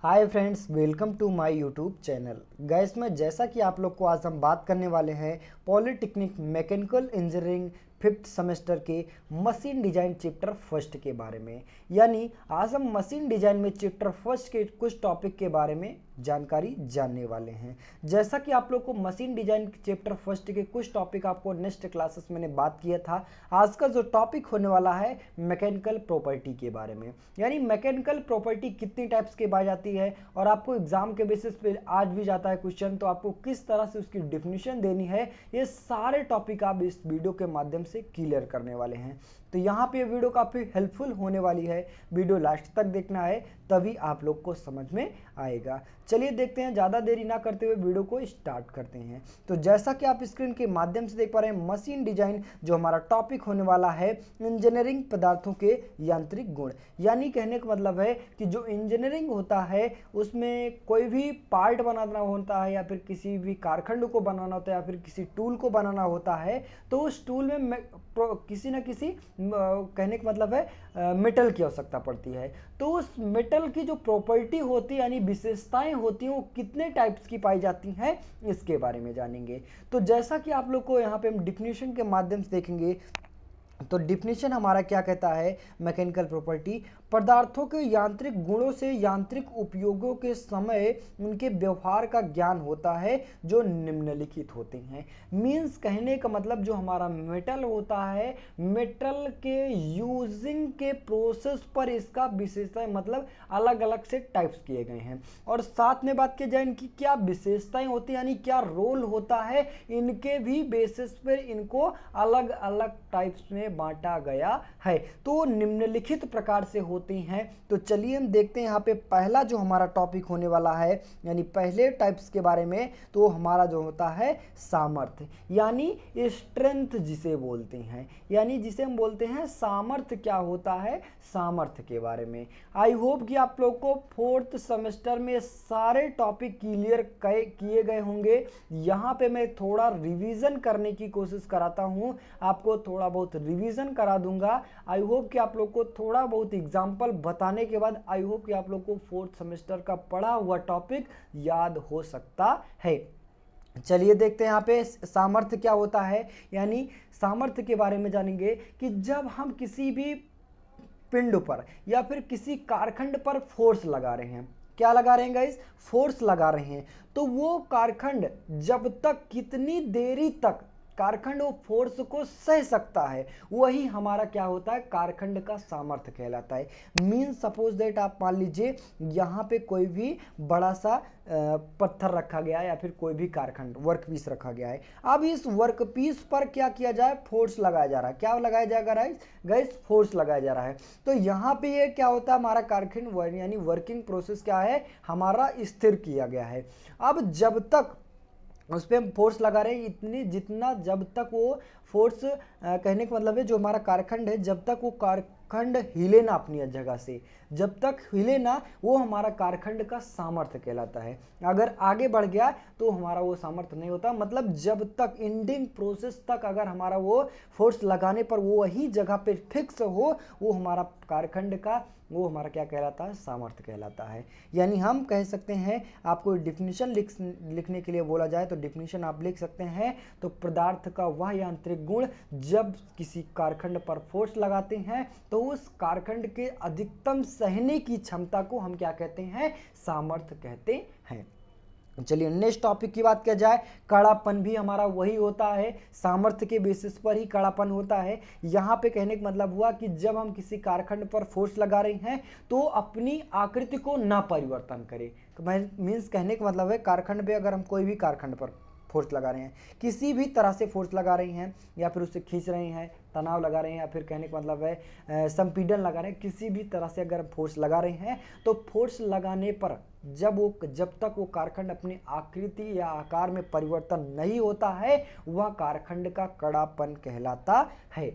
Hi friends, welcome to my YouTube channel. Gas में जैसा कि आप लोग को आज हम बात करने वाले हैं polytechnic mechanical engineering fifth semester के मशीन डिजाइन चैप्टर फर्स्ट के बारे में। यानी आज हम मशीन डिजाइन में चैप्टर फर्स्ट के कुछ टॉपिक के बारे में जानकारी जानने वाले हैं। जैसा कि आप लोग को मशीन डिजाइन चैप्टर फर्स्ट के कुछ टॉपिक आपको नेक्स्ट क्लासेस मैंने बात किया था। आज का जो टॉपिक होने वाला है मैकेनिकल प्रॉपर्टी के बारे में। यानी मैकेनिकल प्रॉपर्टी कितनी टाइप्स के पाई जाती है और आपको एग्जाम के बेसिस पे आज भी जाता है क्वेश्चन, तो आपको किस तरह से उसकी डिफिनीशन देनी है, ये सारे टॉपिक आप इस वीडियो के माध्यम से क्लियर करने वाले हैं। तो यहाँ पे वीडियो काफी हेल्पफुल होने वाली है, वीडियो लास्ट तक देखना है तभी आप लोग को समझ में आएगा। चलिए देखते हैं, ज्यादा देरी ना करते हुए वीडियो को स्टार्ट करते हैं। तो जैसा कि आप स्क्रीन के माध्यम से देख पा रहे हैं, मशीन डिजाइन जो हमारा टॉपिक होने वाला है इंजीनियरिंग पदार्थों के यांत्रिक गुण। यानी कहने का मतलब है कि जो इंजीनियरिंग होता है उसमें कोई भी पार्ट बनाना होता है या फिर किसी भी कारखंड को बनाना होता है या फिर किसी टूल को बनाना होता है, तो उस टूल में किसी न किसी कहने का मतलब है मेटल की आवश्यकता पड़ती है। तो उस मेटल की जो प्रॉपर्टी होती है यानी विशेषताएं होती हैं वो कितने टाइप्स की पाई जाती हैं इसके बारे में जानेंगे। तो जैसा कि आप लोग को यहाँ पे हम डिफिनीशन के माध्यम से देखेंगे, तो डिफिनीशन हमारा क्या कहता है, मैकेनिकल प्रॉपर्टी पदार्थों के यांत्रिक गुणों से यांत्रिक उपयोगों के समय उनके व्यवहार का ज्ञान होता है जो निम्नलिखित होते हैं। मींस कहने का मतलब जो हमारा मेटल होता है, मेटल के यूजिंग के प्रोसेस पर इसका विशेषताएं मतलब अलग अलग से टाइप्स किए गए हैं और साथ में बात की जाए इनकी क्या विशेषताएं होती है यानी क्या रोल होता है, इनके भी बेसिस पर इनको अलग अलग टाइप्स में बांटा गया है। तो निम्नलिखित प्रकार से होती हैं। तो चलिए हम देखते हैं यहाँ पे पहला जो हमारा टॉपिक होने वाला है यानी पहले टाइप्स के बारे में, तो हमारा जो होता है सामर्थ्य यानी स्ट्रेंथ जिसे बोलते हैं, यानी जिसे हम बोलते हैं सामर्थ्य। क्या होता है सामर्थ्य के बारे में। आई होप कि आप लोग को फोर्थ सेमेस्टर में सारे टॉपिक क्लियर किए गए होंगे। यहाँ पे मैं थोड़ा रिवीजन करने की कोशिश कराता हूँ, आपको थोड़ा बहुत रिवीजन करा दूंगा। आई होप कि आप लोग को थोड़ा बहुत एग्जांपल बताने के बाद आई होप कि आप लोग को फोर्थ सेमेस्टर का पढ़ा हुआ टॉपिक याद हो सकता है। चलिए देखते हैं यहाँ पे सामर्थ्य क्या होता है। यानी सामर्थ्य के बारे में जानेंगे कि जब हम किसी भी पिंड पर या फिर किसी कारखंड पर फोर्स लगा रहे हैं, क्या लगा रहे हैं गाइस, फोर्स लगा रहे हैं, तो वो कारखंड जब तक कितनी देरी तक कारखंड वो फोर्स को सह सकता है वही हमारा क्या होता है कारखंड का सामर्थ्य कहलाता है। मीन सपोज दैट आप मान लीजिए यहाँ पे कोई भी बड़ा सा पत्थर रखा गया है या फिर कोई भी कारखंड वर्क पीस रखा गया है। अब इस वर्क पीस पर क्या किया जाए, फोर्स लगाया जा रहा है। क्या लगाया जाएगा गाइस, फोर्स लगाया जा रहा है। तो यहाँ पे ये क्या होता है, हमारा कारखंड यानी वर्किंग प्रोसेस क्या है हमारा स्थिर किया गया है। अब जब तक उस पर हम फोर्स लगा रहे हैं इतनी जितना जब तक वो फोर्स कहने का मतलब है जो हमारा कारखंड है जब तक वो कारखंड हिले ना अपनी जगह से, जब तक हिले ना वो हमारा कारखंड का सामर्थ्य कहलाता है। अगर आगे बढ़ गया तो हमारा वो सामर्थ्य नहीं होता। मतलब जब तक एंडिंग प्रोसेस तक अगर हमारा वो फोर्स लगाने पर वो वही जगह पे फिक्स हो वो हमारा कारखंड का वो हमारा क्या कहलाता है, सामर्थ्य कहलाता है। यानी हम कह सकते हैं, आपको डिफिनीशन लिखने के लिए बोला जाए तो डिफिनीशन आप लिख सकते हैं, तो पदार्थ का वह यांत्रिक गुण जब किसी कारखंड पर फोर्स लगाते हैं तो उस कारखंड के अधिकतम सहने की क्षमता को हम क्या कहते हैं, सामर्थ्य कहते हैं। चलिए नेक्स्ट टॉपिक की बात किया जाए, कड़ापन भी हमारा वही होता है, सामर्थ्य के बेसिस पर ही कड़ापन होता है। यहाँ पे कहने का मतलब हुआ कि जब हम किसी कारखंड पर फोर्स लगा रहे हैं तो अपनी आकृति को ना परिवर्तन करें। मीन्स कहने का मतलब है कारखंड पे अगर हम कोई भी कारखंड पर फोर्स लगा रहे हैं, किसी भी तरह से फोर्स लगा रहे हैं या फिर उसे खींच रहे हैं, तनाव लगा रहे हैं या फिर कहने का मतलब है संपीड़न लगा रहे हैं, किसी भी तरह से अगर फोर्स लगा रहे हैं तो फोर्स लगाने पर जब तक वो कारखंड अपनी आकृति या आकार में परिवर्तन नहीं होता है वह कारखंड का कड़ापन कहलाता है।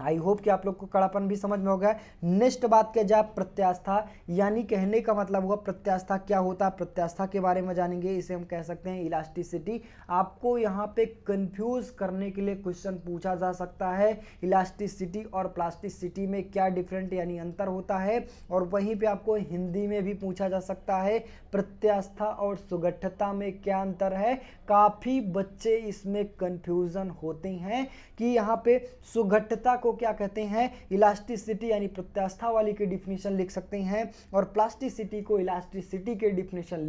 आई होप कि आप लोग को कड़ापन भी समझ में हो गया। नेक्स्ट बात किया जाए प्रत्यास्था, यानी कहने का मतलब हुआ प्रत्यास्था क्या होता है, प्रत्यास्था के बारे में जानेंगे। इसे हम कह सकते हैं इलास्टिसिटी। आपको यहाँ पे कंफ्यूज करने के लिए क्वेश्चन पूछा जा सकता है, इलास्टिसिटी और प्लास्टिसिटी में क्या डिफरेंट यानी अंतर होता है, और वहीं पे आपको हिंदी में भी पूछा जा सकता है प्रत्यास्था और सुगठता में क्या अंतर है। काफी बच्चे इसमें कंफ्यूजन होते हैं कि यहाँ पे सुगठता को क्या कहते हैं, इलास्टिसिटी यानी प्रत्यास्था वाली की डिफिनेशन लिख सकते हैं, और प्लास्टिसिटी को इलास्टिसिटी के डिफिनेशन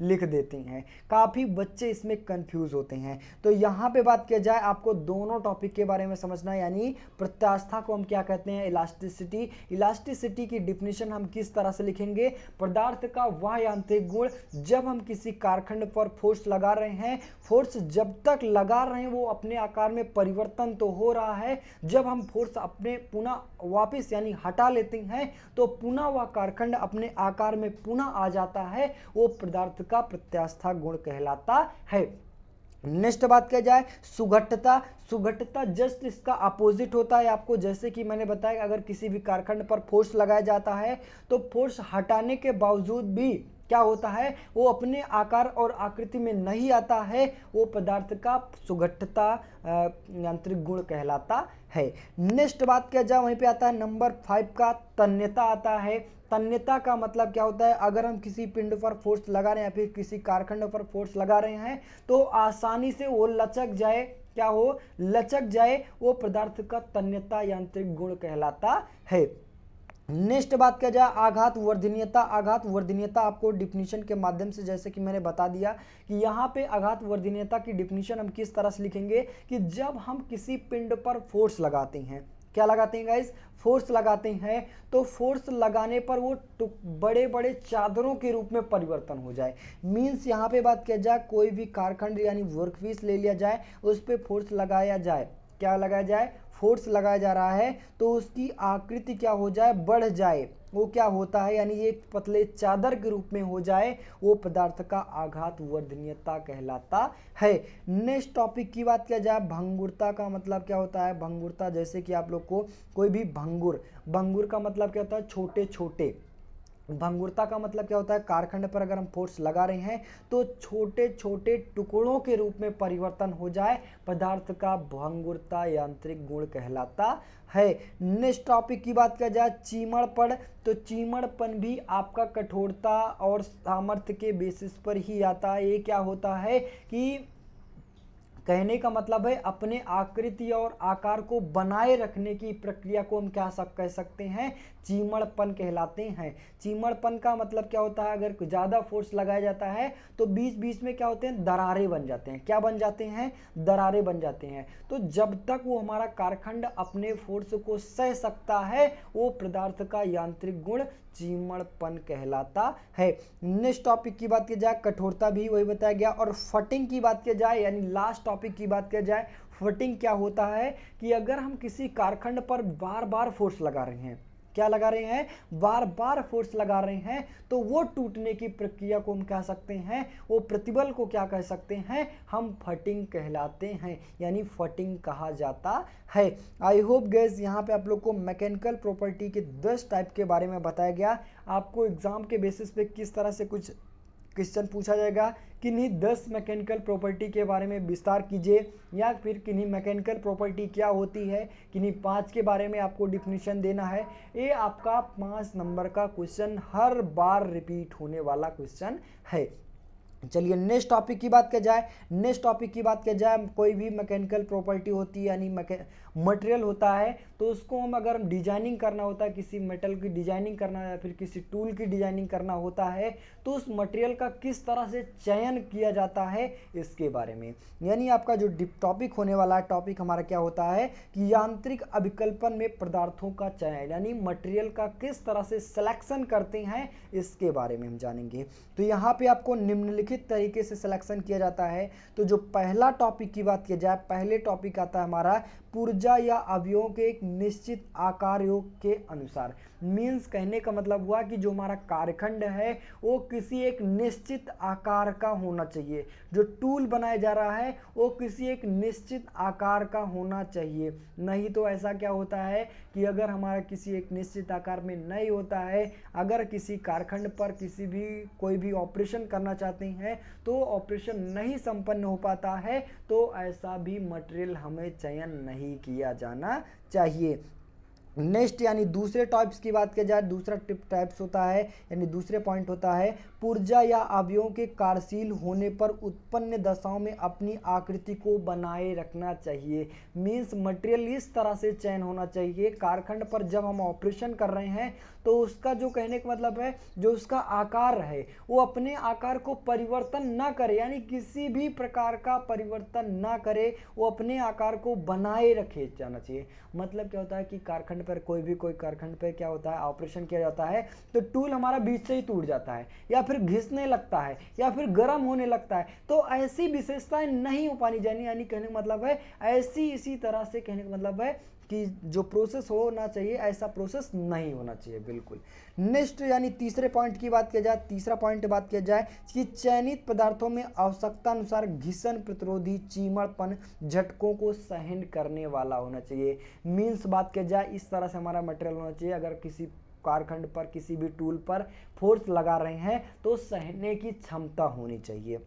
लिख देते हैं। काफी बच्चे इसमें कंफ्यूज होते हैं। तो यहाँ पे बात किया जाए आपको दोनों टॉपिक के बारे में समझना है, यानी प्रत्यास्था को हम क्या कहते हैं, इलास्टिसिटी। इलास्टिसिटी की डिफिनेशन हम किस तरह से लिखेंगे, पदार्थ का वह यांत्रिक गुण जब हम किसी कारखंड पर फोर्स लगा रहे हैं, फोर्स जब तक लगा रहे हैं वो अपने आकार में परिवर्तन तो हो रहा है, जब हम फोर्स अपने पुनः वापस यानी हटा लेते हैं तो पुनः वह कारखंड अपने आकार में पुनः आ जाता है, वो पदार्थ का प्रत्यास्था गुण कहलाता है। नेक्स्ट बात किया जाए सुगठता। सुगठता जस्ट इसका अपोजिट होता है आपको, जैसे कि मैंने बताया अगर किसी भी कारखंड पर फोर्स लगाया जाता है तो फोर्स हटाने के बावजूद भी क्या होता है, वो अपने आकार और आकृति में नहीं आता है, वो पदार्थ का सुगठता यांत्रिक गुण कहलाता है। नेक्स्ट बात किया जाए वहीं पे आता है नंबर 5 का तन्यता आता है। तन्यता का मतलब क्या होता है, अगर हम किसी पिंड पर फोर्स लगा रहे हैं या फिर किसी कारखंड पर फोर्स लगा रहे हैं तो आसानी से वो लचक जाए, क्या हो, लचक जाए, वो पदार्थ का तन्यता यांत्रिक गुण कहलाता है। नेक्स्ट बात किया जाए आघात वर्धनीयता। आघात वर्धनीयता आपको डिफिनीशन के माध्यम से जैसे कि मैंने बता दिया कि यहाँ पे आघात वर्धनीयता की डिफिनीशन हम किस तरह से लिखेंगे कि जब हम किसी पिंड पर फोर्स लगाते हैं, क्या लगाते हैं गाइस, फोर्स लगाते हैं, तो फोर्स लगाने पर वो बड़े बड़े चादरों के रूप में परिवर्तन हो जाए। मींस यहाँ पे बात किया जाए कोई भी कारखंड यानी वर्कपीस ले लिया जाए, उस पर फोर्स लगाया जाए, क्या लगाया जाए, फोर्स लगाया जा रहा है, तो उसकी आकृति क्या हो जाए, बढ़ जाए, वो क्या होता है यानी ये पतले चादर के रूप में हो जाए, वो पदार्थ का आघात वर्धनीयता कहलाता है। नेक्स्ट टॉपिक की बात किया जाए भंगुरता का मतलब क्या होता है। भंगुरता जैसे कि आप लोग को कोई भी भंगुर का मतलब क्या होता है, छोटे छोटे। भंगुरता का मतलब क्या होता है, कारखंड पर अगर हम फोर्स लगा रहे हैं तो छोटे छोटे टुकड़ों के रूप में परिवर्तन हो जाए, पदार्थ का भंगुरता यांत्रिक गुण कहलाता है। नेक्स्ट टॉपिक की बात किया जाए चीमड़पण, तो चीमड़पन भी आपका कठोरता और सामर्थ्य के बेसिस पर ही आता है। ये क्या होता है कि कहने का मतलब है अपने आकृति और आकार को बनाए रखने की प्रक्रिया को हम क्या कह सकते हैं, चीमड़पन कहलाते हैं। चीमड़पन का मतलब क्या होता है, अगर ज्यादा फोर्स लगाया जाता है तो बीच बीच में क्या होते हैं, दरारें बन जाते हैं। क्या बन जाते हैं, दरारें बन जाते हैं। तो जब तक वो हमारा कारखंड अपने फोर्स को सह सकता है, वो पदार्थ का यांत्रिक गुण चीमड़पन कहलाता है। नेक्स्ट टॉपिक की बात की जाए कठोरता भी वही बताया गया, और फटिंग की बात की जाए यानी लास्ट टॉपिक की बात की जाए फटिंग क्या होता है कि अगर हम किसी कारखंड पर बार बार फोर्स लगा रहे हैं, क्या लगा रहे हैं, बार बार फोर्स लगा रहे हैं, तो वो टूटने की प्रक्रिया को हम कह सकते हैं, वो प्रतिबल को क्या कह सकते हैं, हम फटिंग कहलाते हैं, यानी फटिंग कहा जाता है। आई होप गाइस यहाँ पे आप लोग को मैकेनिकल प्रॉपर्टी के 10 टाइप के बारे में बताया गया। आपको एग्जाम के बेसिस पे किस तरह से कुछ क्वेश्चन पूछा जाएगा, किन्हीं 10 मैकेनिकल प्रॉपर्टी के बारे में विस्तार कीजिए, या फिर किन्हीं मैकेनिकल प्रॉपर्टी क्या होती है, किन्हीं 5 के बारे में आपको डिफिनीशन देना है। ये आपका 5 नंबर का क्वेश्चन हर बार रिपीट होने वाला क्वेश्चन है। चलिए नेक्स्ट टॉपिक की बात किया जाए। नेक्स्ट टॉपिक की बात किया जाए कोई भी मैकेनिकल प्रॉपर्टी होती है यानी मटेरियल होता है, तो उसको हम अगर डिजाइनिंग करना होता है, किसी मेटल की डिजाइनिंग करना या फिर किसी टूल की डिजाइनिंग करना होता है, तो उस मटेरियल का किस तरह से चयन किया जाता है इसके बारे में, यानी आपका जो टॉपिक होने वाला है, टॉपिक हमारा क्या होता है कि यांत्रिक अभिकल्पन में पदार्थों का चयन, यानी मटेरियल का किस तरह से सिलेक्शन करते हैं इसके बारे में हम जानेंगे। तो यहाँ पे आपको निम्नलिखित तरीके से सिलेक्शन किया जाता है। तो जो पहला टॉपिक की बात किया जाए, पहले टॉपिक आता है हमारा पुर्जा या अवयवों के एक निश्चित आकार योग के अनुसार। मीन्स कहने का मतलब हुआ कि जो हमारा कार्यखंड है वो किसी एक निश्चित आकार का होना चाहिए, जो टूल बनाया जा रहा है वो किसी एक निश्चित आकार का होना चाहिए। नहीं तो ऐसा क्या होता है कि अगर हमारा किसी एक निश्चित आकार में नहीं होता है, अगर किसी कारखंड पर किसी भी कोई भी ऑपरेशन करना चाहते हैं तो ऑपरेशन नहीं संपन्न हो पाता है, तो ऐसा भी मटेरियल हमें चयन नहीं किया जाना चाहिए। नेक्स्ट यानी दूसरे टाइप्स की बात की जाए, दूसरा टाइप्स होता है यानी दूसरे पॉइंट होता है पुर्जा या अवयवों के कार्यशील होने पर उत्पन्न दशाओं में अपनी आकृति को बनाए रखना चाहिए। मीन्स मटेरियल इस तरह से चयन होना चाहिए कारखंड पर जब हम ऑपरेशन कर रहे हैं तो उसका जो कहने का मतलब है जो उसका आकार है वो अपने आकार को परिवर्तन ना करे, यानी किसी भी प्रकार का परिवर्तन ना करे, वो अपने आकार को बनाए रखे जाना चाहिए। मतलब क्या होता है कि कारखंड पर कोई कारखंड पर क्या होता है ऑपरेशन किया जाता है तो टूल हमारा बीच से ही टूट जाता है या फिर घिसने लगता है या फिर गर्म होने लगता है, तो ऐसी विशेषताएं नहीं हो पानी जानी, यानी कहने का मतलब है ऐसी इसी तरह से कहने का मतलब है कि जो प्रोसेस होना चाहिए ऐसा प्रोसेस नहीं होना चाहिए बिल्कुल। नेक्स्ट यानी तीसरे पॉइंट की बात किया जाए, तीसरा पॉइंट बात किया जाए कि चयनित पदार्थों में आवश्यकता अनुसार घिसन प्रतिरोधी, चीमड़पन, झटकों को सहन करने वाला होना चाहिए। मीन्स बात किया जाए इस तरह से हमारा मटेरियल होना चाहिए, अगर किसी कारखंड पर किसी भी टूल पर फोर्स लगा रहे हैं तो सहने की क्षमता होनी चाहिए।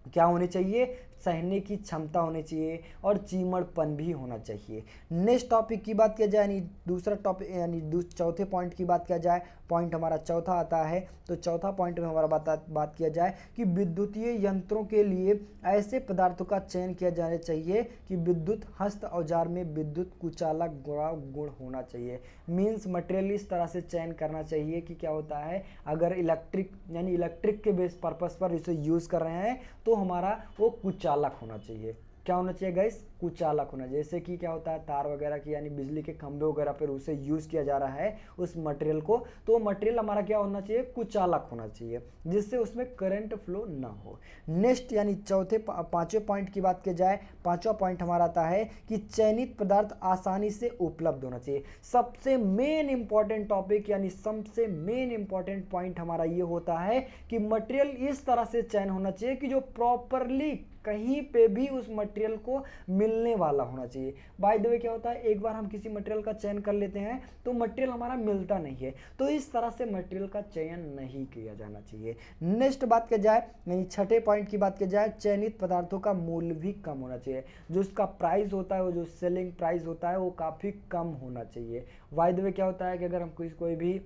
क्या होनी चाहिए? सहने की क्षमता होनी चाहिए और चीमड़पन भी होना चाहिए। नेक्स्ट टॉपिक की बात किया जाए यानी दूसरा टॉपिक यानी चौथे पॉइंट की बात किया जाए, पॉइंट हमारा चौथा आता है, तो चौथा पॉइंट में हमारा बात किया जाए कि विद्युतीय यंत्रों के लिए ऐसे पदार्थों का चयन किया जाना चाहिए कि विद्युत हस्त औजार में विद्युत कुचालक गुण होना चाहिए। मीन्स मटेरियल इस तरह से चयन करना चाहिए कि क्या होता है अगर इलेक्ट्रिक के बेस पर्पस पर इसे यूज कर रहे हैं तो हमारा वो कुचालक होना चाहिए। क्या होना चाहिए गाइस? कुचालक होना चाहिए। जैसे कि क्या होता है तार वगैरह की यानी बिजली के खंभे वगैरह पर उसे यूज किया जा रहा है उस मटेरियल को, तो मटेरियल हमारा क्या होना चाहिए? कुचालक होना चाहिए जिससे उसमें करंट फ्लो ना हो। नेक्स्ट यानी पांचवें पॉइंट की बात की जाए, पांचवा पॉइंट हमारा आता है कि चयनित पदार्थ आसानी से उपलब्ध होना चाहिए। सबसे मेन इंपॉर्टेंट टॉपिक यानी सबसे मेन इंपॉर्टेंट पॉइंट हमारा ये होता है कि मटेरियल इस तरह से चयन होना चाहिए कि जो प्रॉपरली कहीं पे भी उस मटेरियल को मिलने वाला होना चाहिए। बाय द वे क्या होता है एक बार हम किसी मटेरियल का चयन कर लेते हैं तो मटेरियल हमारा मिलता नहीं है, तो इस तरह से मटेरियल का चयन नहीं किया जाना चाहिए। नेक्स्ट बात की जाए यानी छठे पॉइंट की बात की जाए, चयनित पदार्थों का मूल्य भी कम होना चाहिए। जो उसका प्राइस होता है वो जो सेलिंग प्राइस होता है वो काफी कम होना चाहिए। बाय द वे क्या होता है कि अगर हम कोई भी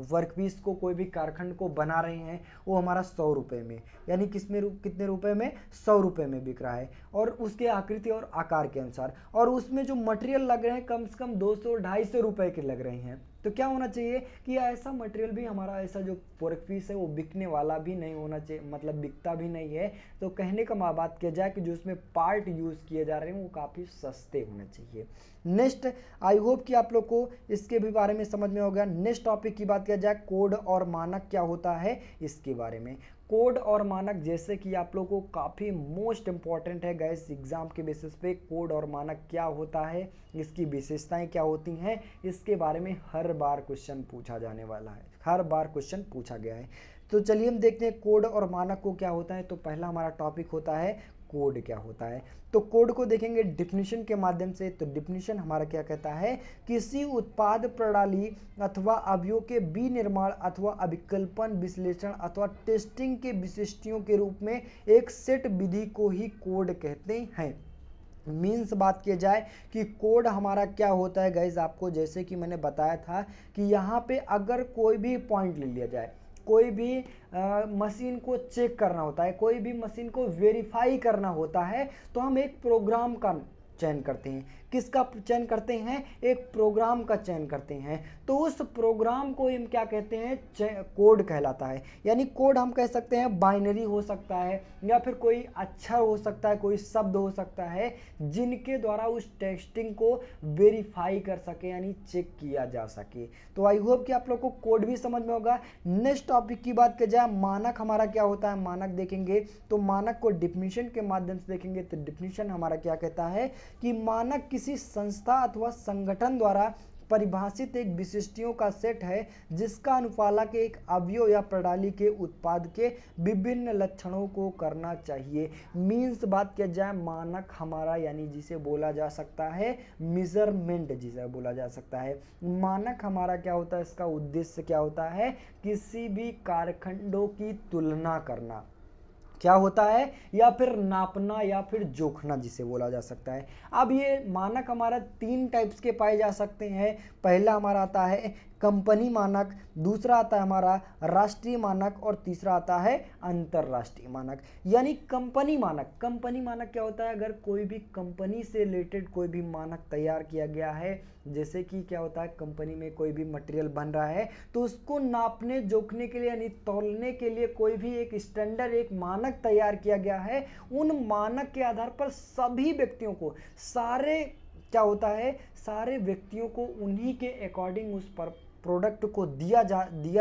वर्कपीस को कोई भी कारखंड को बना रहे हैं वो हमारा 100 रुपए में यानी कितने रुपए में? 100 रुपए में बिक रहा है और उसके आकृति और आकार के अनुसार, और उसमें जो मटेरियल लग रहे हैं कम से कम 200-250 रुपए के लग रहे हैं। तो क्या होना चाहिए कि ऐसा मटेरियल भी हमारा ऐसा जो वर्कपीस है वो बिकने वाला भी नहीं होना चाहिए, मतलब बिकता भी नहीं है। तो कहने का बात किया जाए कि जो उसमें पार्ट यूज किए जा रहे हैं वो काफी सस्ते होने चाहिए। नेक्स्ट आई होप कि आप लोग को इसके भी बारे में समझ में हो गया। नेक्स्ट टॉपिक की बात किया जाए कोड और मानक क्या होता है इसके बारे में। कोड और मानक जैसे कि आप लोगों को काफ़ी मोस्ट इंपॉर्टेंट है गैस एग्जाम के बेसिस पे, कोड और मानक क्या होता है, इसकी विशेषताएं क्या होती हैं, इसके बारे में हर बार क्वेश्चन पूछा जाने वाला है, हर बार क्वेश्चन पूछा गया है। तो चलिए हम देखते हैं कोड और मानक को क्या होता है। तो पहला हमारा टॉपिक होता है कोड क्या होता है। तो कोड को देखेंगे डिफिनीशन के माध्यम से। तो डिफिनीशन हमारा क्या कहता है, किसी उत्पाद प्रणाली अथवा अवयव के विनिर्माण अथवा अभिकल्पन, विश्लेषण अथवा टेस्टिंग के विशिष्टियों के रूप में एक सेट विधि को ही कोड कहते हैं। मीन्स बात किया जाए कि कोड हमारा क्या होता है गाइज, आपको जैसे कि मैंने बताया था कि यहाँ पे अगर कोई भी पॉइंट ले लिया जाए, कोई भी मशीन को चेक करना होता है, कोई भी मशीन को वेरीफाई करना होता है, तो हम एक प्रोग्राम का चयन करते हैं। किसका चयन करते हैं? एक प्रोग्राम का चयन करते हैं। तो उस प्रोग्राम को हम क्या कहते हैं? कोड कहलाता है। यानी कोड हम कह सकते हैं बाइनरी हो सकता है या फिर कोई अक्षर हो सकता है, कोई शब्द हो सकता है जिनके द्वारा उस टेस्टिंग को वेरीफाई कर सके यानी चेक किया जा सके। तो आई होप कि आप लोग को कोड भी समझ में होगा। नेक्स्ट टॉपिक की बात की जाए, मानक हमारा क्या होता है। मानक देखेंगे तो मानक को डिफिनीशन के माध्यम से देखेंगे। तो डिफिनीशन हमारा क्या कहता है कि मानक किसी संस्था अथवा संगठन द्वारा परिभाषित एक विशिष्टियों का सेट है जिसका अनुपालक एक अवयव या प्रणाली के उत्पाद के विभिन्न लक्षणों को करना चाहिए। मीन्स बात किया जाए मानक हमारा यानी जिसे बोला जा सकता है मेजरमेंट, जिसे बोला जा सकता है मानक हमारा क्या होता है, इसका उद्देश्य क्या होता है, किसी भी कारखंडों की तुलना करना क्या होता है, या फिर नापना या फिर जोखना जिसे बोला जा सकता है। अब ये मानक हमारा 3 टाइप्स के पाए जा सकते हैं। पहला हमारा आता है कंपनी मानक, दूसरा आता है हमारा राष्ट्रीय मानक और तीसरा आता है अंतरराष्ट्रीय मानक। यानी कंपनी मानक क्या होता है, अगर कोई भी कंपनी से रिलेटेड कोई भी मानक तैयार किया गया है, जैसे कि क्या होता है कंपनी में कोई भी मटेरियल बन रहा है तो उसको नापने जोखने के लिए यानी तौलने के लिए कोई भी एक स्टैंडर्ड एक मानक तैयार किया गया है। उन मानक के आधार पर सभी व्यक्तियों को क्या होता है, सारे व्यक्तियों को उन्हीं के अकॉर्डिंग उस पर प्रोडक्ट को दिया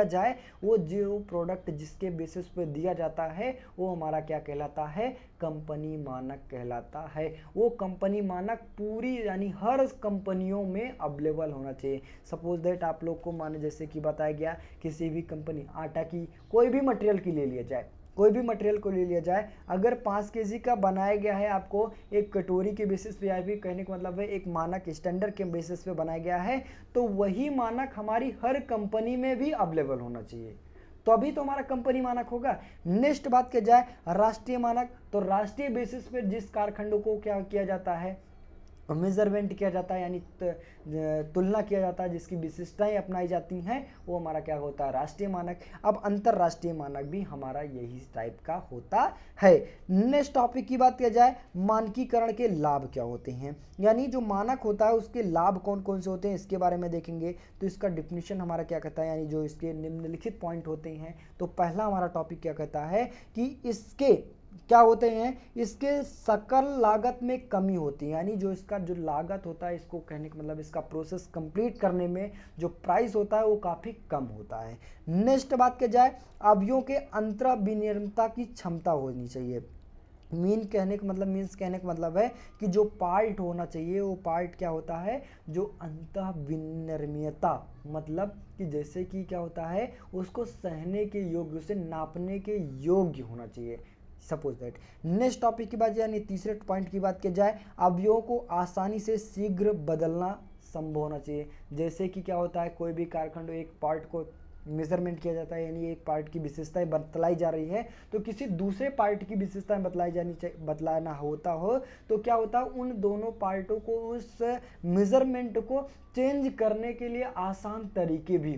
जाए। वो जो प्रोडक्ट जिसके बेसिस पे दिया जाता है वो हमारा क्या कहलाता है, कंपनी मानक कहलाता है। वो कंपनी मानक पूरी यानी हर कंपनियों में अवेलेबल होना चाहिए। सपोज दैट आप लोग को माने जैसे कि बताया गया किसी भी कंपनी आटा की कोई भी मटेरियल की ले लिया जाए, कोई भी मटेरियल को ले लिया जाए, अगर 5 केजी का बनाया गया है आपको एक कटोरी के बेसिस पे या फिर कहने का मतलब है एक मानक स्टैंडर्ड के बेसिस पे बनाया गया है, तो वही मानक हमारी हर कंपनी में भी अवेलेबल होना चाहिए, तो अभी तो हमारा कंपनी मानक होगा। नेक्स्ट बात किया जाए राष्ट्रीय मानक, तो राष्ट्रीय बेसिस पे जिस कारखंडों को क्या किया जाता है, मेजरमेंट किया जाता है यानी तुलना किया जाता है, जिसकी विशिष्टताएं अपनाई जाती हैं, वो हमारा क्या होता है, राष्ट्रीय मानक। अब अंतरराष्ट्रीय मानक भी हमारा यही टाइप का होता है। नेक्स्ट टॉपिक की बात किया जाए मानकीकरण के लाभ क्या होते हैं, यानी जो मानक होता है उसके लाभ कौन कौन से होते हैं इसके बारे में देखेंगे। तो इसका डिफिनीशन हमारा क्या कहता है, यानी जो इसके निम्नलिखित पॉइंट होते हैं। तो पहला हमारा टॉपिक क्या कहता है कि इसके क्या होते हैं, इसके सकल लागत में कमी होती है, यानी जो इसका जो लागत होता है, इसको कहने का मतलब इसका प्रोसेस कंप्लीट करने में जो प्राइस होता है वो काफी कम होता है। नेक्स्ट बात की जाए अवयवों के अंतर विनिर्मयता की क्षमता होनी चाहिए। मीन्स कहने का मतलब है कि जो पार्ट होना चाहिए वो पार्ट क्या होता है, जो अंतः विनिर्मयता, मतलब कि जैसे कि क्या होता है उसको सहने के योग्य, उसे नापने के योग्य होना चाहिए। Suppose that. नेक्स्ट टॉपिक की बात यानी तीसरे पॉइंट की बात की जाए अवयवों को आसानी से शीघ्र बदलना संभव होना चाहिए। जैसे कि क्या होता है कोई भी कारखंड एक पार्ट को मेजरमेंट किया जाता है, यानी एक पार्ट की विशेषताएं बतलाई जा रही है, तो किसी दूसरे पार्ट की विशेषताएं बतलाना होता हो तो क्या होता है उन दोनों पार्टों को उस मेजरमेंट को चेंज करने के लिए आसान तरीके भी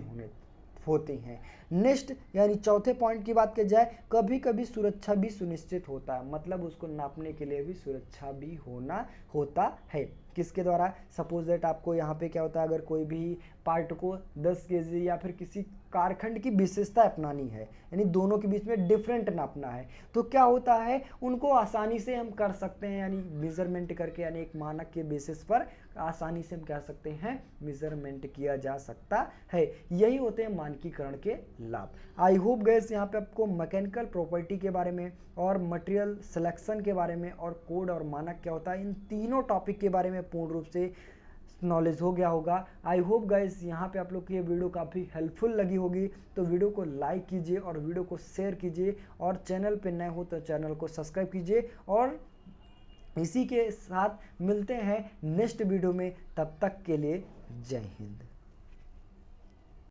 होते हैं। नेक्स्ट यानी चौथे पॉइंट की बात की जाए कभी कभी सुरक्षा भी सुनिश्चित होता है, मतलब उसको नापने के लिए भी सुरक्षा भी होना होता है। किसके द्वारा, सपोज दैट आपको यहाँ पे क्या होता है अगर कोई भी पार्ट को 10 केजी या फिर किसी कारखंड की विशेषता अपनानी है, यानी दोनों के बीच में डिफरेंट नापना है, तो क्या होता है उनको आसानी से हम कर सकते हैं, यानी मेजरमेंट करके, यानी एक मानक के बेसिस पर आसानी से हम कह सकते हैं मेजरमेंट किया जा सकता है। यही होते हैं मानकीकरण के लाभ। आई होप गाइस यहाँ पे आपको मैकेनिकल प्रॉपर्टी के बारे में और मटेरियल सिलेक्शन के बारे में और कोड और मानक क्या होता है, इन तीनों टॉपिक के बारे में पूर्ण रूप से नॉलेज हो गया होगा। आई होप गाइस यहाँ पे आप लोग की ये वीडियो काफ़ी हेल्पफुल लगी होगी, तो वीडियो को लाइक कीजिए और वीडियो को शेयर कीजिए, और चैनल पे नए हो तो चैनल को सब्सक्राइब कीजिए। और इसी के साथ मिलते हैं नेक्स्ट वीडियो में, तब तक के लिए जय हिंद।